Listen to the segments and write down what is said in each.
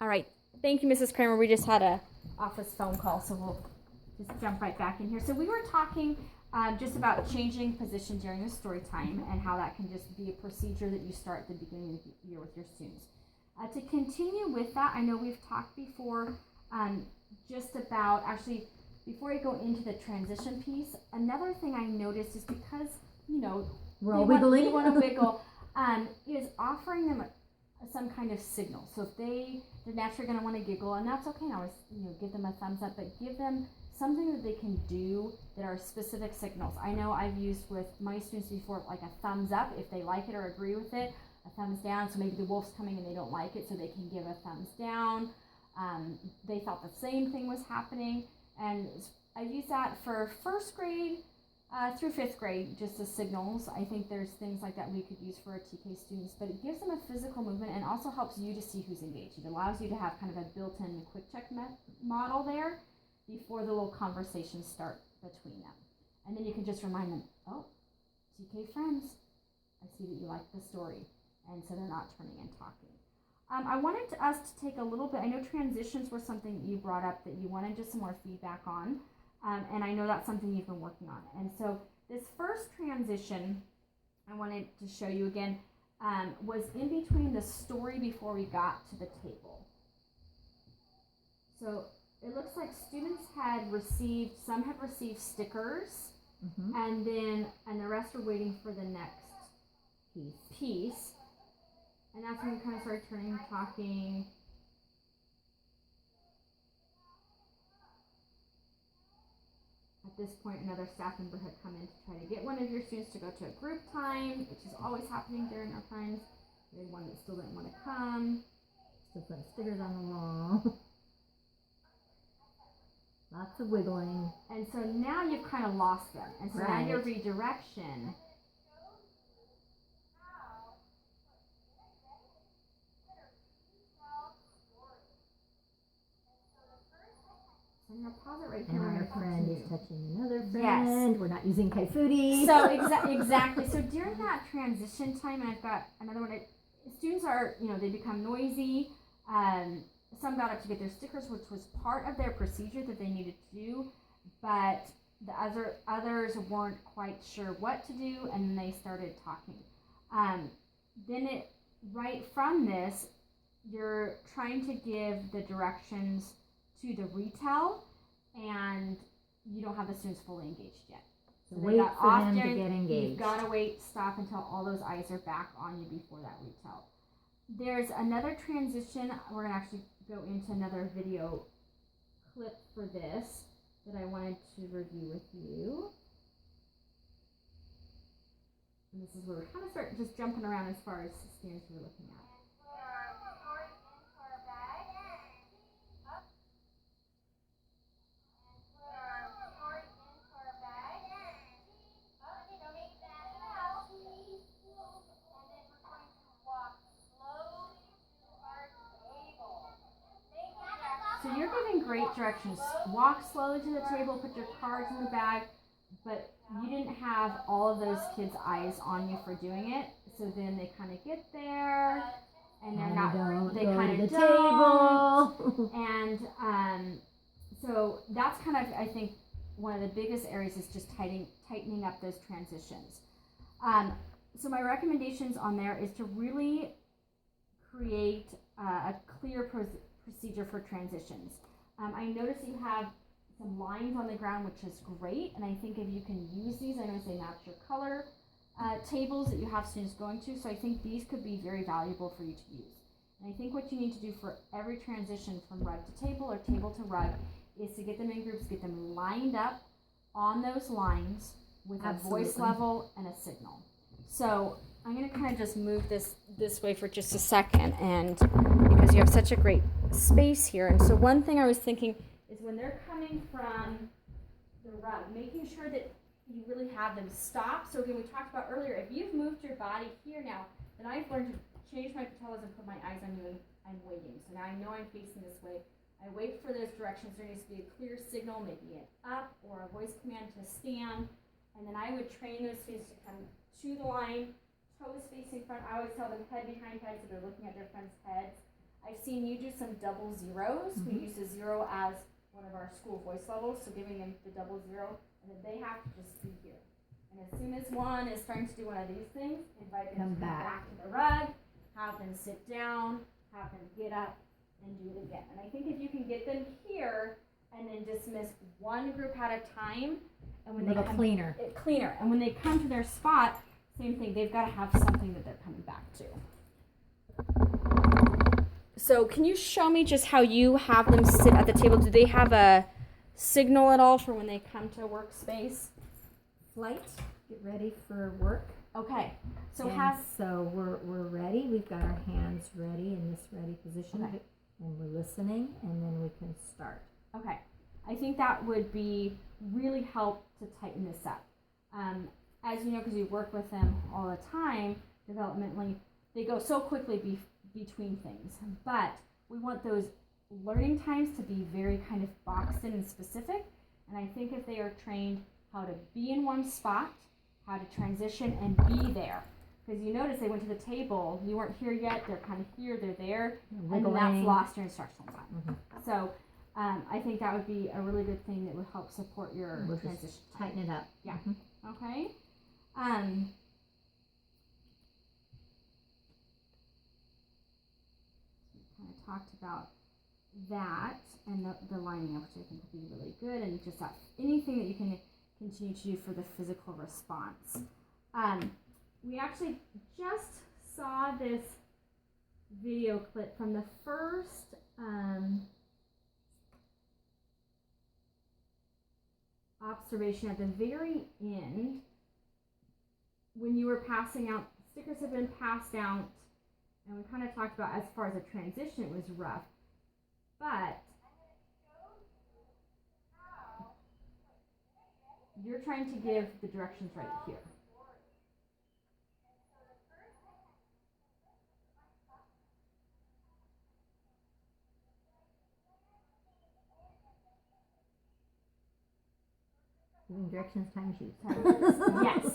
All right. Thank you, Mrs. Kramer. We just had a office phone call, so we'll just jump right back in here. So we were talking just about changing position during the story time and how that can just be a procedure that you start at the beginning of the year with your students. To continue with that, I know we've talked before just about, actually, before I go into the transition piece, another thing I noticed is because, we're all wiggling. They want to wiggle, is offering them some kind of signal. So if they're naturally going to want to giggle, and that's okay. I always, give them a thumbs up, but give them something that they can do that are specific signals. I know I've used with my students before, like a thumbs up if they like it or agree with it, a thumbs down. So maybe the wolf's coming and they don't like it, so they can give a thumbs down. They thought the same thing was happening, and I've used that for first grade through fifth grade, just as signals. I think there's things like that we could use for our TK students, but it gives them a physical movement and also helps you to see who's engaged. It allows you to have kind of a built-in quick check model there before the little conversations start between them. And then you can just remind them, oh, TK friends, I see that you like the story. And so they're not turning and talking. I wanted us to take a little bit, I know transitions were something you brought up that you wanted just some more feedback on. And I know that's something you've been working on. And so this first transition I wanted to show you again was in between the story before we got to the table. So it looks like students some had received stickers, and the rest are waiting for the next piece. And that's when we kind of started turning and talking. At this point, another staff member had come in to try to get one of your students to go to a group time, which is always happening during our times. We had one that still didn't want to come. Still putting stickers on the wall. Lots of wiggling. And so now you've kind of lost them. And so now your redirection. I'm going to pause it right here. And our friend is touching another friend. Yes. We're not using Kaifuti. So exactly. So during that transition time, and I've got another one. Students are, they become noisy. Some got up to get their stickers, which was part of their procedure that they needed to do, but the others weren't quite sure what to do, and then they started talking. Right from this, you're trying to give the directions to the retell, and you don't have the students fully engaged yet. So wait for them to get engaged. You've got to stop until all those eyes are back on you before that retell. There's another transition. We're going to actually go into another video clip for this that I wanted to review with you. And this is where we're kind of start just jumping around as far as stands we're looking at. So you're giving great directions. Walk slowly to the table, put your cards in the bag, but you didn't have all of those kids' eyes on you for doing it. So then they kind of get there, and they're not. They kind of don't. And so that's kind of, I think, one of the biggest areas is just tightening up those transitions. So my recommendations on there is to really create a clear procedure for transitions. I notice you have some lines on the ground, which is great, and I think if you can use these, I notice they match your color tables that you have students going to, so I think these could be very valuable for you to use. And I think what you need to do for every transition from rug to table or table to rug is to get them in groups, get them lined up on those lines with a voice level and a signal. So I'm going to kind of just move this way for just a second, and because you have such a great space here. And so one thing I was thinking is when they're coming from the rug, making sure that you really have them stop. So again, we talked about earlier, if you've moved your body here now, then I've learned to change my patellas and put my eyes on you, and I'm waiting. So now I know I'm facing this way. I wait for those directions. There needs to be a clear signal, maybe an up or a voice command to stand. And then I would train those students to come to the line, toes facing front. I always tell them head behind head, so they're looking at their friends' heads. I I've seen you do some double zeros. We use a 0 as one of our school voice levels, so giving them the double 0, and then they have to just be here. And as soon as one is starting to do one of these things, invite them to come back to the rug, have them sit down, have them get up, and do it again. And I think if you can get them here and then dismiss one group at a time, and when they come cleaner, and when they come to their spot, same thing. They've got to have something that they're coming back to. So can you show me just how you have them sit at the table? Do they have a signal at all for when they come to a workspace? Flight, get ready for work. Okay. So we're ready. We've got our hands ready in this ready position, okay. And we're listening, and then we can start. Okay. I think that would be really help to tighten this up. As you know, because you work with them all the time, developmentally, they go so quickly between things. But we want those learning times to be very kind of boxed in and specific. And I think if they are trained how to be in one spot, how to transition and be there. Because you notice they went to the table, you weren't here yet, they're kind of here, they're there, and that's lost your instructional time. So I think that would be a really good thing that would help support your transition. Just tighten it up. Yeah. Okay. We kind of talked about that and the lining up, which I think would be really good, and just that anything that you can continue to do for the physical response. We actually just saw this video clip from the first observation at the very end when you were passing out. Stickers have been passed out, and we kind of talked about as far as a transition it was rough, but you're trying to give the directions right here. Giving directions times use. Yes.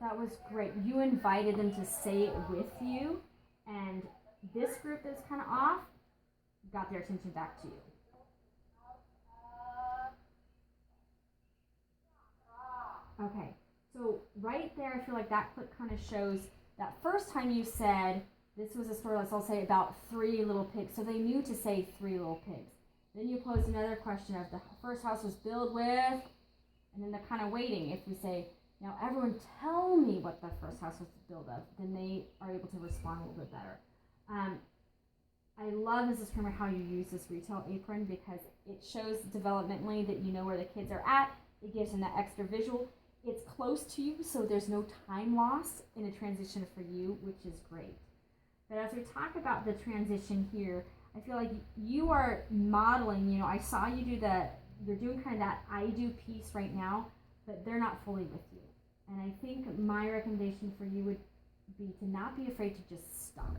That was great. You invited them to say it with you, and this group that's kind of off got their attention back to you. Okay, so right there, I feel like that clip kind of shows that first time you said, this was a story, let's all say, about 3 little pigs. So they knew to say 3 little pigs. Then you posed another question of the first house was built with, and then they're kind of waiting. If we say, now everyone tell me what the first house was built of, then they are able to respond a little bit better. I love, Mrs. Kramer, how you use this retail apron because it shows developmentally that you know where the kids are at. It gives them that extra visual. It's close to you, so there's no time loss in a transition for you, which is great. But as we talk about the transition here, I feel like you are modeling, you know, I saw you do you're doing kind of that I do piece right now, but they're not fully with you. And I think my recommendation for you would be to not be afraid to just stop.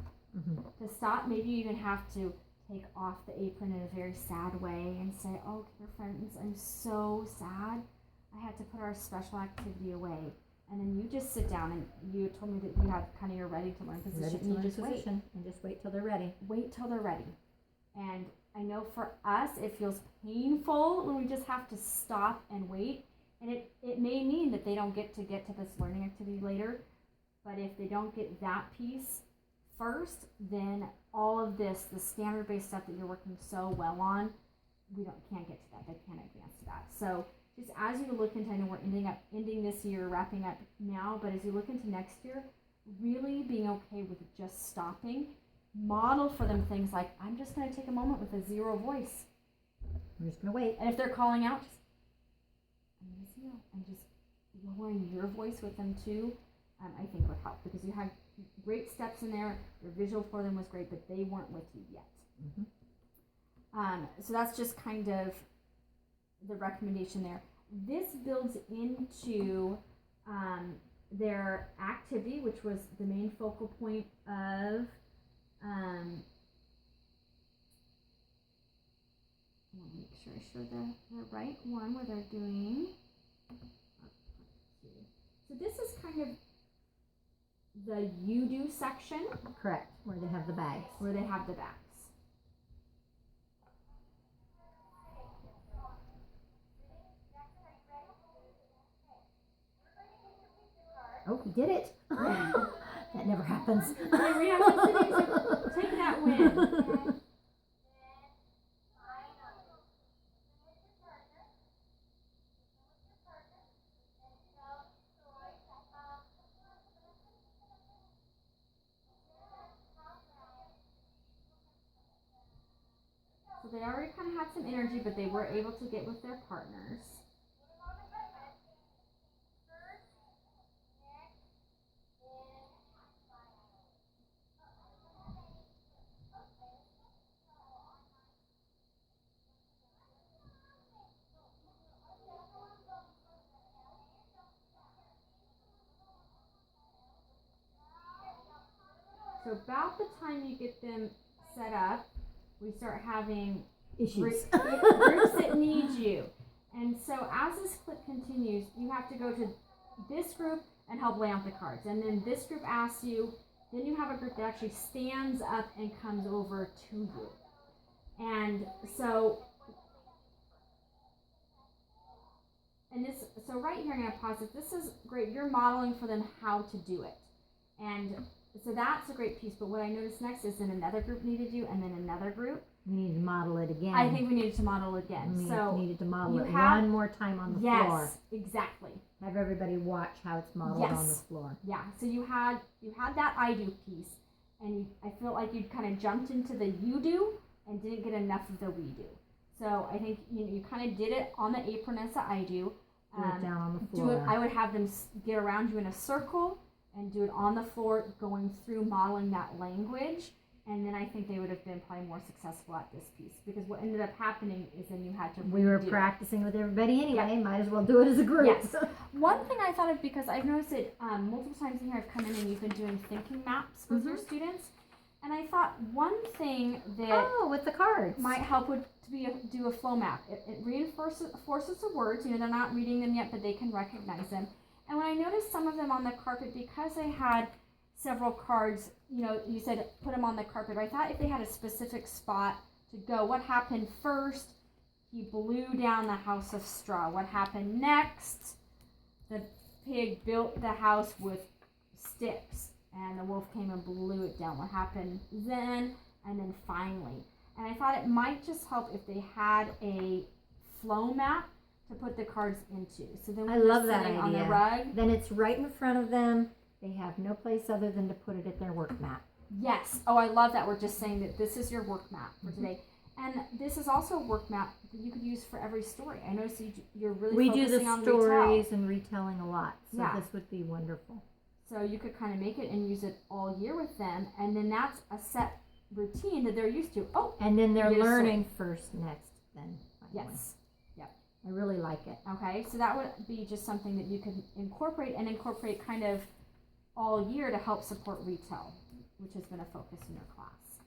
To stop, maybe you even have to take off the apron in a very sad way and say, oh, dear friends, I'm so sad. I had to put our special activity away. And then you just sit down, and you told me that you have kind of your ready to learn position. And you just wait. And just wait till they're ready. Wait till they're ready. And I know for us, it feels painful when we just have to stop and wait. And it may mean that they don't get to this learning activity later. But if they don't get that piece first, then all of this, the standard-based stuff that you're working so well on, can't get to that. They can't advance to that. So just as you look into, I know we're ending this year, wrapping up now, but as you look into next year, really being okay with just stopping. Model for them things like, I'm just going to take a moment with a 0 voice. I'm just going to wait. And if they're calling out, I'm going to 0. And just lowering your voice with them too, I think would help because you had great steps in there. Your visual for them was great, but they weren't with you yet. So that's just kind of the recommendation there. This builds into their activity, which was the main focal point of sure I show the right one where they're doing. So this is kind of the you do section. Correct, where they have the bags. Where they have the bags. Oh, he did it. That never happens. Okay, we have to sit in, so take that win. So they already kind of had some energy, but they were able to get with their partners. So about the time you get them set up, we start having Issues. groups that need you. And so as this clip continues, you have to go to this group and help lay out the cards. And then this group asks you, then you have a group that actually stands up and comes over to you. And so, so right here, I'm going to pause it. This is great. You're modeling for them how to do it. And so that's a great piece. But what I noticed next is then another group needed you, and then another group. We need to model it again. I think we needed to model again. We needed to model it one more time on the floor. Yes, exactly. Have everybody watch how it's modeled on the floor. Yeah. So you had that I do piece, and I feel like you kind of jumped into the you do and didn't get enough of the we do. So I think you kind of did it on the apron as the I do. Do it down on the floor. Do it. I would have them get around you in a circle and do it on the floor, going through modeling that language. And then I think they would have been probably more successful at this piece, because what ended up happening is then you had to We were practicing with everybody anyway. Might as well do it as a group. Yes. One thing I thought of, because I've noticed it multiple times in here, I've come in and you've been doing thinking maps with your students, and I thought one thing that with the cards might help would do a flow map. It reinforces the words. They're not reading them yet, but they can recognize them. And when I noticed some of them on the carpet, because they had several cards, you said put them on the carpet. I thought if they had a specific spot to go, what happened first? He blew down the house of straw. What happened next? The pig built the house with sticks, and the wolf came and blew it down. What happened then? And then finally. And I thought it might just help if they had a flow map to put the cards into. So then I love that sitting idea. on the rug. Then it's right in front of them. They have no place other than to put it at their work map. Yes. Oh, I love that. We're just saying that this is your work map for today. And this is also a work map that you could use for every story. I notice you're really focusing on retail. We do the stories and retelling a lot. So this would be wonderful. So you could kind of make it and use it all year with them. And then that's a set routine that they're used to. Oh. And then they're learning first, next, then finally. Yes. I really like it. Okay, so that would be just something that you could incorporate kind of all year to help support retail, which has been a focus in your class.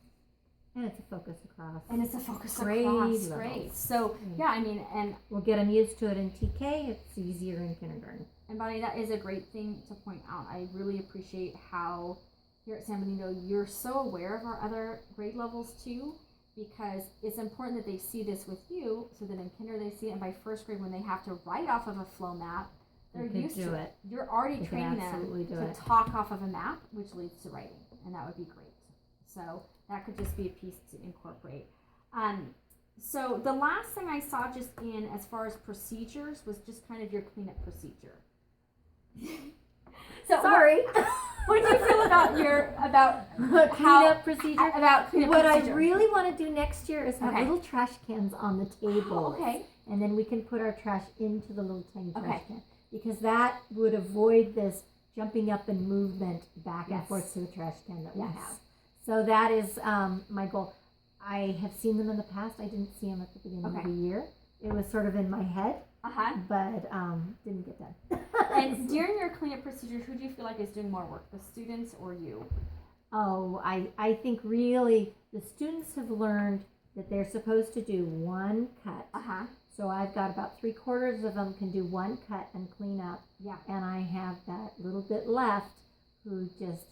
And it's a focus across. Across. Great. So, and we'll get them used to it in TK. It's easier in kindergarten. And Bonnie, that is a great thing to point out. I really appreciate how here at San Benito, you're so aware of our other grade levels too, because it's important that they see this with you, so that in kinder they see it, and by first grade when they have to write off of a flow map, they're used to it. You're already training them to talk off of a map, which leads to writing, and that would be great. So that could just be a piece to incorporate. So the last thing I saw just in as far as procedures was just kind of your cleanup procedure. So sorry. What do you feel about cleanup procedure? What I really want to do next year is have Okay. little trash cans on the table. Okay. And then we can put our trash into the little tiny trash can. Because that would avoid this jumping up and movement back and forth to the trash can that we have. So that is my goal. I have seen them in the past. I didn't see them at the beginning of the year. It was sort of in my head, but didn't get done. And during your cleanup procedure, who do you feel like is doing more work, the students or you? Oh, I think really the students have learned that they're supposed to do one cut. So I've got about 3/4 of them can do one cut and clean up. Yeah. And I have that little bit left who just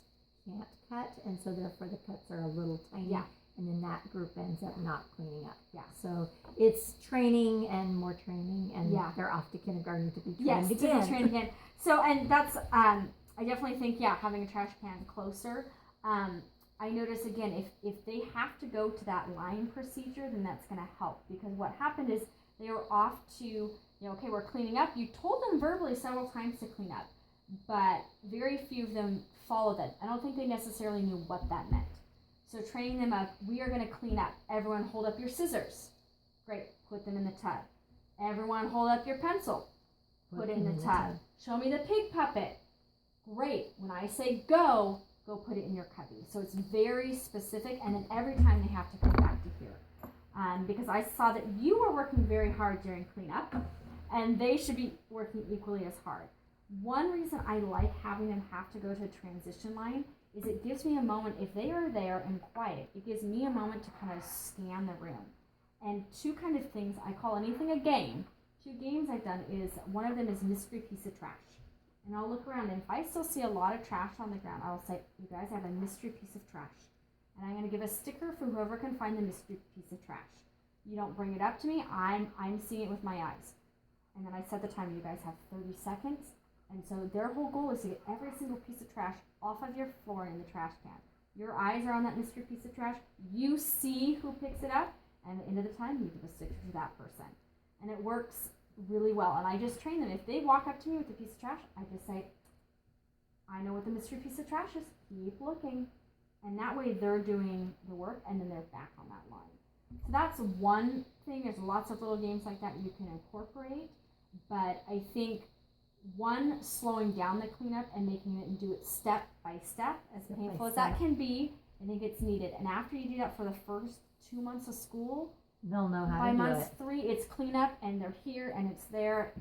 can't cut, and so therefore the cuts are a little tiny. Yeah. And then that group ends up not cleaning up. Yeah. So it's training and more training, and Yeah. they're off to kindergarten to be trained Yes, again. to be trained again. So, and that's, I definitely think, having a trash can closer. I notice again, if they have to go to that line procedure, then that's going to help, because what happened is they were off to, okay, we're cleaning up. You told them verbally several times to clean up, but very few of them followed that. I don't think they necessarily knew what that meant. So training them up, we are going to clean up. Everyone hold up your scissors. Great, put them in the tub. Everyone hold up your pencil. Put it in the tub. Show me the pig puppet. Great, when I say go put it in your cubby. So it's very specific, and then every time they have to come back to here. Because I saw that you were working very hard during cleanup, and they should be working equally as hard. One reason I like having them have to go to a transition line is it gives me a moment, if they are there and quiet, it gives me a moment to kind of scan the room. And two kind of things, I call anything a game. 2 games I've done is, one of them is mystery piece of trash. And I'll look around, and if I still see a lot of trash on the ground, I'll say, you guys have a mystery piece of trash. And I'm going to give a sticker for whoever can find the mystery piece of trash. You don't bring it up to me, I'm seeing it with my eyes. And then I set the time, you guys have 30 seconds. And so their whole goal is to get every single piece of trash off of your floor in the trash can. Your eyes are on that mystery piece of trash. You see who picks it up, and at the end of the time, you give a sticker to that person. And it works really well. And I just train them. If they walk up to me with a piece of trash, I just say, I know what the mystery piece of trash is. Keep looking. And that way they're doing the work, and then they're back on that line. So that's one thing. There's lots of little games like that you can incorporate. But I think, one, slowing down the cleanup and making it and do it step by step, as painful as that can be, I think it's needed. And after you do that for the first 2 months of school, they'll know how by to do month it. 3, it's cleanup, and they're here, and it's there,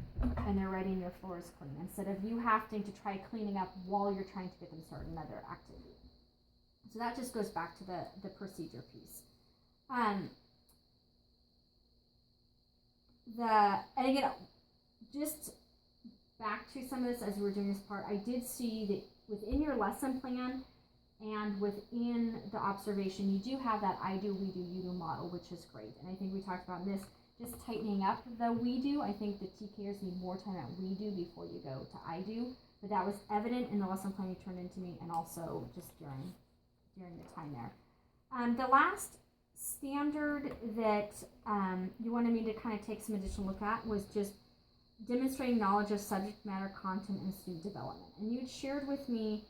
and they're ready, and your floor is clean. Instead of you having to try cleaning up while you're trying to get them started another activity. So that just goes back to the procedure piece. And again, just back to some of this as we were doing this part, I did see that within your lesson plan and within the observation, you do have that I do, we do, you do model, which is great. And I think we talked about this, just tightening up the we do. I think the TKers need more time at we do before you go to I do. But that was evident in the lesson plan you turned into me, and also just during the time there. The last standard that you wanted me to kind of take some additional look at was just demonstrating knowledge of subject matter, content, and student development. And you had shared with me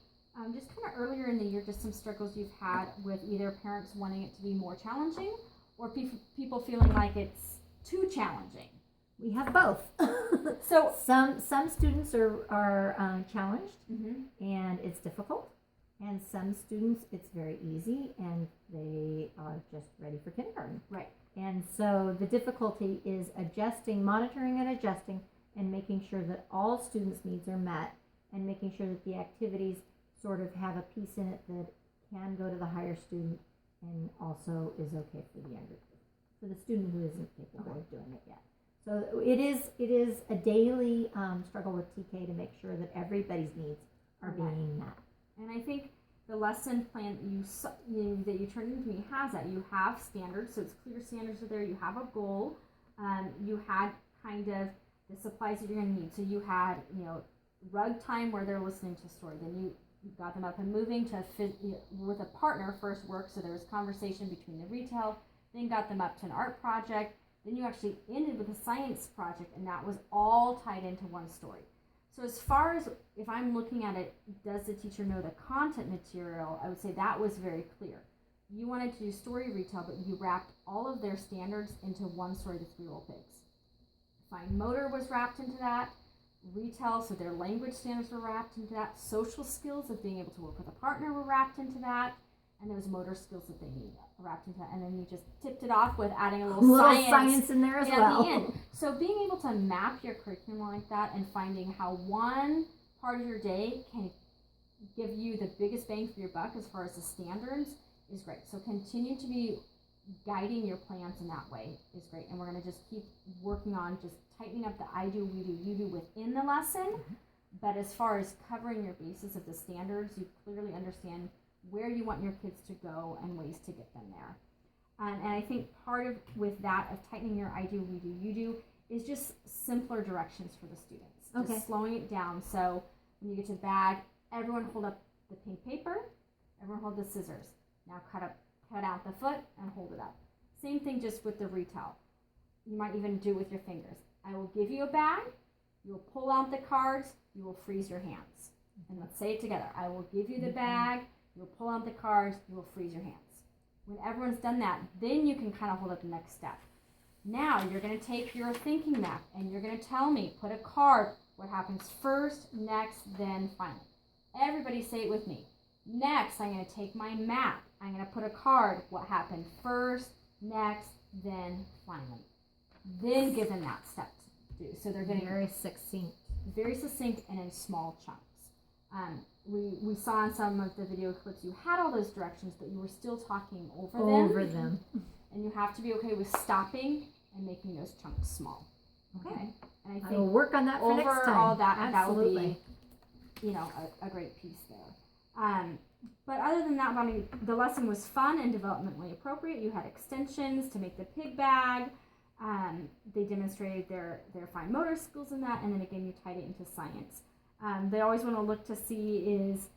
just kind of earlier in the year just some struggles you've had with either parents wanting it to be more challenging or people feeling like it's too challenging. We have both. So some students are challenged, and it's difficult, and some students it's very easy and they are just ready for kindergarten. Right. And so the difficulty is monitoring and adjusting, and making sure that all students' needs are met, and making sure that the activities sort of have a piece in it that can go to the higher student and also is okay for the student who isn't capable of doing it yet. So it is a daily struggle with TK to make sure that everybody's needs are being met. And I think the lesson plan that you turned into me has that. You have standards, so it's clear standards are there. You have a goal. You had kind of the supplies that you're going to need. So you had, rug time where they're listening to a story. Then you got them up and moving to with a partner first work. So there was conversation between the retail. Then got them up to an art project. Then you actually ended with a science project, and that was all tied into one story. So as far as if I'm looking at it, does the teacher know the content material? I would say that was very clear. You wanted to do story retail, but you wrapped all of their standards into one story, the 3-Year-Old Pigs. Fine motor was wrapped into that. Retail, so their language standards were wrapped into that. Social skills of being able to work with a partner were wrapped into that. And those motor skills that they need wrapped into that. And then you just tipped it off with adding a little science in there as well. At the end. So being able to map your curriculum like that and finding how one part of your day can give you the biggest bang for your buck as far as the standards is great. So continue to be guiding your plans in that way is great. And we're going to just keep working on just tightening up the I do, we do, you do within the lesson. But as far as covering your basis of the standards, you clearly understand where you want your kids to go and ways to get them there. And I think part of with that of tightening your I do, we do, you do is just simpler directions for the students. Just slowing it down. So when you get to the bag, everyone hold up the pink paper, everyone hold the scissors. Now cut out the foot and hold it up. Same thing just with the retell. You might even do it with your fingers. I will give you a bag, you'll pull out the cards, you will freeze your hands. And let's say it together. I will give you the bag, you'll pull out the cards, you will freeze your hands. When everyone's done that, then you can kind of hold up the next step. Now you're going to take your thinking map and you're going to tell me, put a card, what happens first, next, then finally. Everybody say it with me. Next, I'm going to take my map. I'm going to put a card, what happened first, next, then finally. Then give them that step to do. So they're getting very succinct and in small chunks. We saw in some of the video clips you had all those directions, but you were still talking over them. And you have to be okay with stopping and making those chunks small. Okay? And I think will work on that for next time. Overall, that will be, a great piece there. But other than that, the lesson was fun and developmentally appropriate. You had extensions to make the pig bag. They demonstrated their fine motor skills in that, and then again, you tied it into science. They always want to look to see is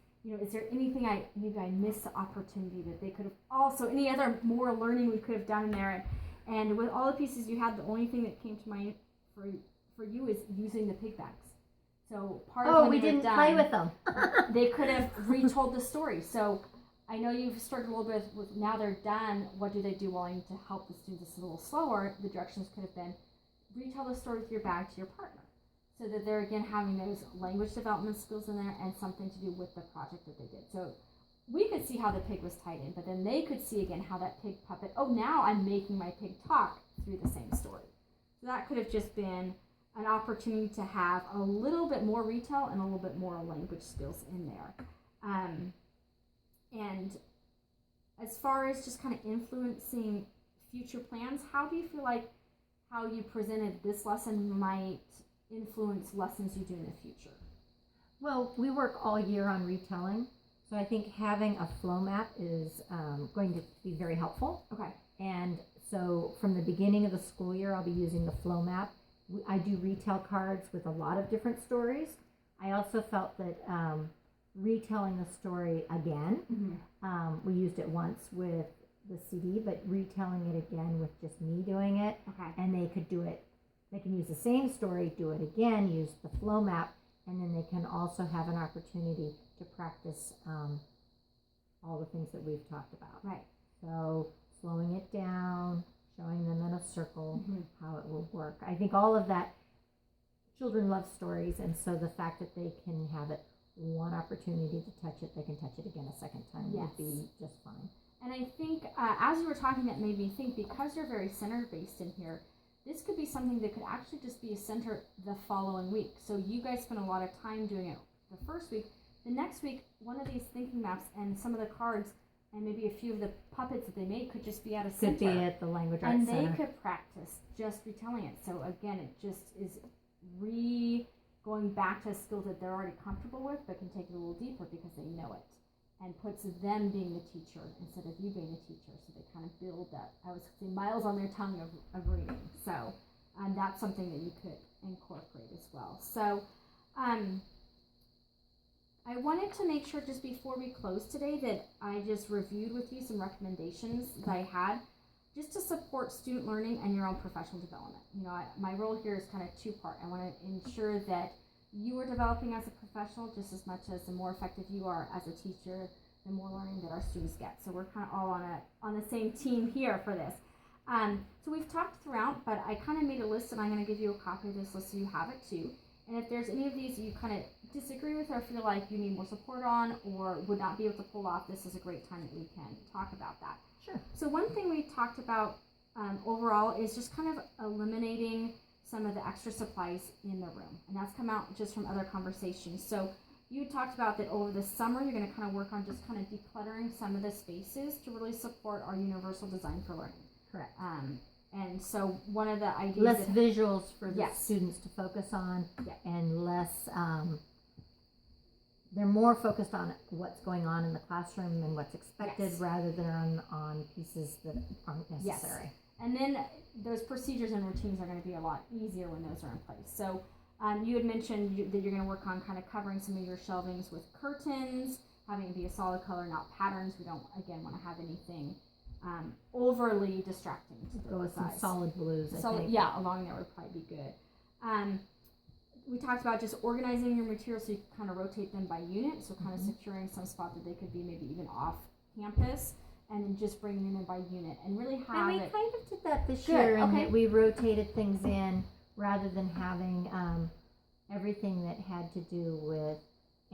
there anything I missed the opportunity that they could have also, any other more learning we could have done in there. And with all the pieces you had, the only thing that came to mind for you is using the pig bags. So part of when we didn't play with them. They could have retold the story. So I know you've struggled a little bit with now they're done. What do they do? Well, I need to help the students. It's a little slower. The directions could have been retell the story with your bag to your partner, so that they're again having those language development skills in there and something to do with the project that they did. So we could see how the pig was tied in, but then they could see again how that pig puppet. Oh, now I'm making my pig talk through the same story. So that could have just been an opportunity to have a little bit more retail and a little bit more language skills in there. And as far as just kind of influencing future plans, how do you feel like how you presented this lesson might influence lessons you do in the future? Well, we work all year on retelling, so I think having a flow map is going to be very helpful. Okay. And so from the beginning of the school year, I'll be using the flow map. I do retell cards with a lot of different stories. I also felt that retelling the story again, we used it once with the CD, but retelling it again with just me doing it. Okay. And they could do it, they can use the same story, do it again, use the flow map, and then they can also have an opportunity to practice all the things that we've talked about. Right. So slowing it down, showing them in a circle how it will work. I think all of that, children love stories, and so the fact that they can have it one opportunity to touch it, they can touch it again a second time would be just fine. And I think as you were talking, that made me think, because you're very center-based in here, this could be something that could actually just be a center the following week. So you guys spend a lot of time doing it the first week. The next week, one of these thinking maps and some of the cards and maybe a few of the puppets that they made could just be at a center. Could be at the Language Arts Center. And they could practice just retelling it. So again, it just is going back to a skill that they're already comfortable with, but can take it a little deeper because they know it. And puts them being the teacher instead of you being the teacher. So they kind of build that, I was saying, miles on their tongue of reading. So that's something that you could incorporate as well. So I wanted to make sure just before we close today that I just reviewed with you some recommendations that I had just to support student learning and your own professional development. My role here is kind of two-part. I want to ensure that you are developing as a professional just as much as the more effective you are as a teacher, the more learning that our students get. So we're kind of all on the same team here for this. So we've talked throughout, but I kind of made a list, and I'm going to give you a copy of this list so you have it too. And if there's any of these you kind of disagree with or feel like you need more support on or would not be able to pull off, this is a great time that we can talk about that. Sure. So one thing we talked about overall is just kind of eliminating some of the extra supplies in the room. And that's come out just from other conversations. So you talked about that over the summer you're going to kind of work on just kind of decluttering some of the spaces to really support our universal design for learning. Correct. And so one of the ideas less visuals for the yes. students to focus on, yeah. and less. They're more focused on what's going on in the classroom and what's expected, yes. rather than on pieces that aren't necessary. Yes. And then those procedures and routines are going to be a lot easier when those are in place. So you had mentioned that you're going to work on kind of covering some of your shelvings with curtains, having it be a solid color, not patterns. We don't, again, want to have anything overly distracting to Go with some solid blues, I think. Yeah, along there would probably be good. We talked about just organizing your materials so you can kind of rotate them by unit, so kind of securing some spot that they could be maybe even off campus, and then just bringing them in by unit and really have and we it. kind of did that this Good, year, and okay. that we rotated things in rather than having everything that had to do with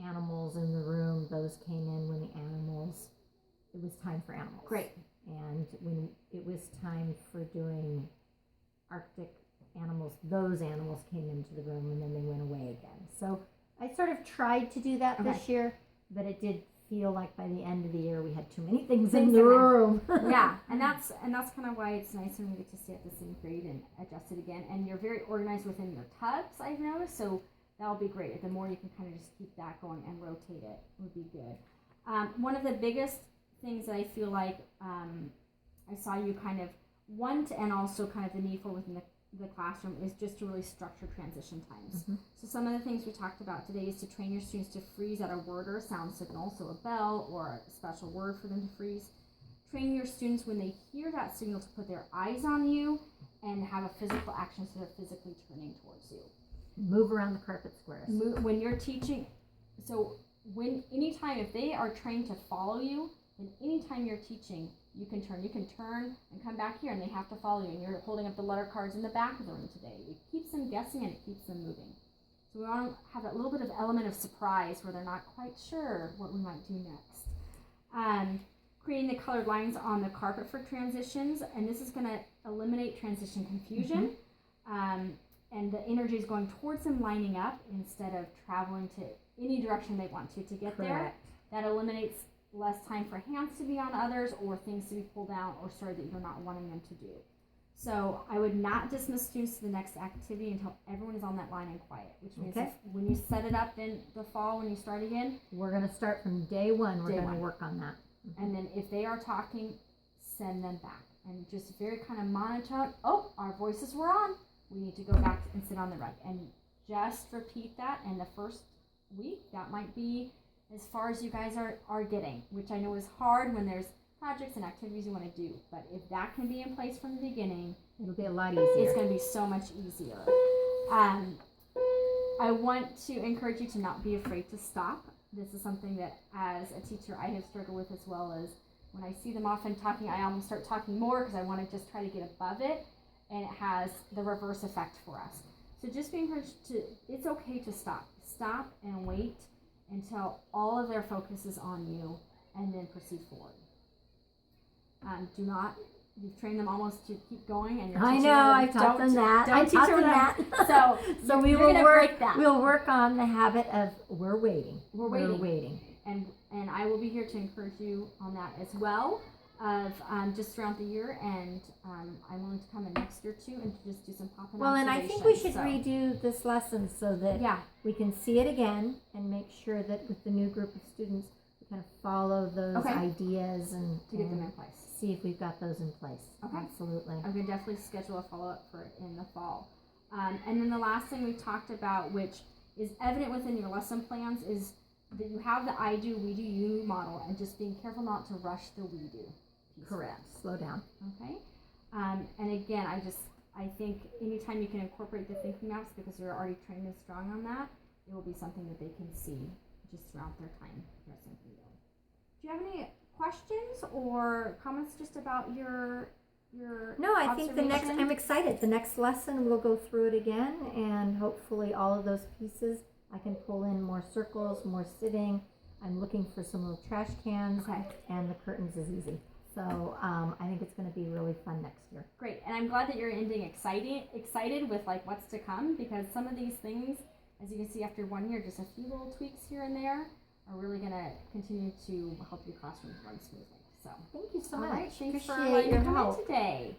animals in the room. Those came in when it was time for animals. Great. And when it was time for doing Arctic animals, those animals came into the room and then they went away again. So I sort of tried to do that this year, but it did feel like by the end of the year we had too many things in the room. Yeah, and that's kind of why it's nice when we get to stay at the same grade and adjust it again. And you're very organized within your tubs, I've noticed, so that'll be great. The more you can kind of just keep that going and rotate it would be good. One of the biggest things that I feel like I saw you kind of want, and also kind of the need for within the classroom, is just to really structure transition times. So some of the things we talked about today is to train your students to freeze at a word or a sound signal, so a bell or a special word for them to freeze. Train your students when they hear that signal to put their eyes on you and have a physical action, so they're physically turning towards you. Move around the carpet squares. When you're teaching, so anytime if they are trained to follow you, then anytime you're teaching, you can turn and come back here, and they have to follow you, and you're holding up the letter cards in the back of the room today. It keeps them guessing and it keeps them moving. So we want to have that little bit of element of surprise where they're not quite sure what we might do next. Creating the colored lines on the carpet for transitions, and this is going to eliminate transition confusion. And the energy is going towards them lining up instead of traveling to any direction they want to get there. That eliminates less time for hands to be on others or things to be pulled out or sorry that you're not wanting them to do. So I would not dismiss students to the next activity until everyone is on that line and quiet, which means when you set it up in the fall, when you start again, we're going to start from day one. We're going to work on that. And then if they are talking, send them back and just very kind of monotone. Oh, our voices were on. We need to go back and sit on the rug, and just repeat that. And the first week, that might be as far as you guys are getting, which I know is hard when there's projects and activities you want to do. But if that can be in place from the beginning, it'll be a lot easier. It's going to be so much easier. I want to encourage you to not be afraid to stop. This is something that as a teacher I have struggled with, as well as when I see them often talking, I almost start talking more because I want to just try to get above it, and it has the reverse effect for us. So just be encouraged to, it's okay to stop. Stop and wait until all of their focus is on you, and then proceed forward. Do not, you've trained them almost to keep going, and you're I know, I taught them that. I taught them that. So we will work that. We'll work on the habit of we're waiting. We're waiting. And I will be here to encourage you on that as well, of just throughout the year, and I'm willing to come in next year too and to just do some pop-in and I think we should redo this lesson so that we can see it again and make sure that with the new group of students we kind of follow those ideas and to get them in place. See if we've got those in place. Okay. Absolutely. I'm going to definitely schedule a follow-up for it in the fall. And then the last thing we talked about, which is evident within your lesson plans, is that you have the I do, we do, you model, and just being careful not to rush the we do. Correct. Slow down. Okay. And again, I think anytime you can incorporate the thinking maps, because you're already trained and strong on that, it will be something that they can see just throughout their time dressing for you. Do you have any questions or comments just about your No, I think I'm excited. The next lesson we'll go through it again, and hopefully all of those pieces I can pull in more circles, more sitting. I'm looking for some little trash cans, and the curtains is easy. So I think it's going to be really fun next year. Great, and I'm glad that you're ending excited with like what's to come, because some of these things as you can see, after 1 year, just a few little tweaks here and there are really going to continue to help your classroom run smoothly. So, thank you so all much. right, thanks for Appreciate letting your me come in help today.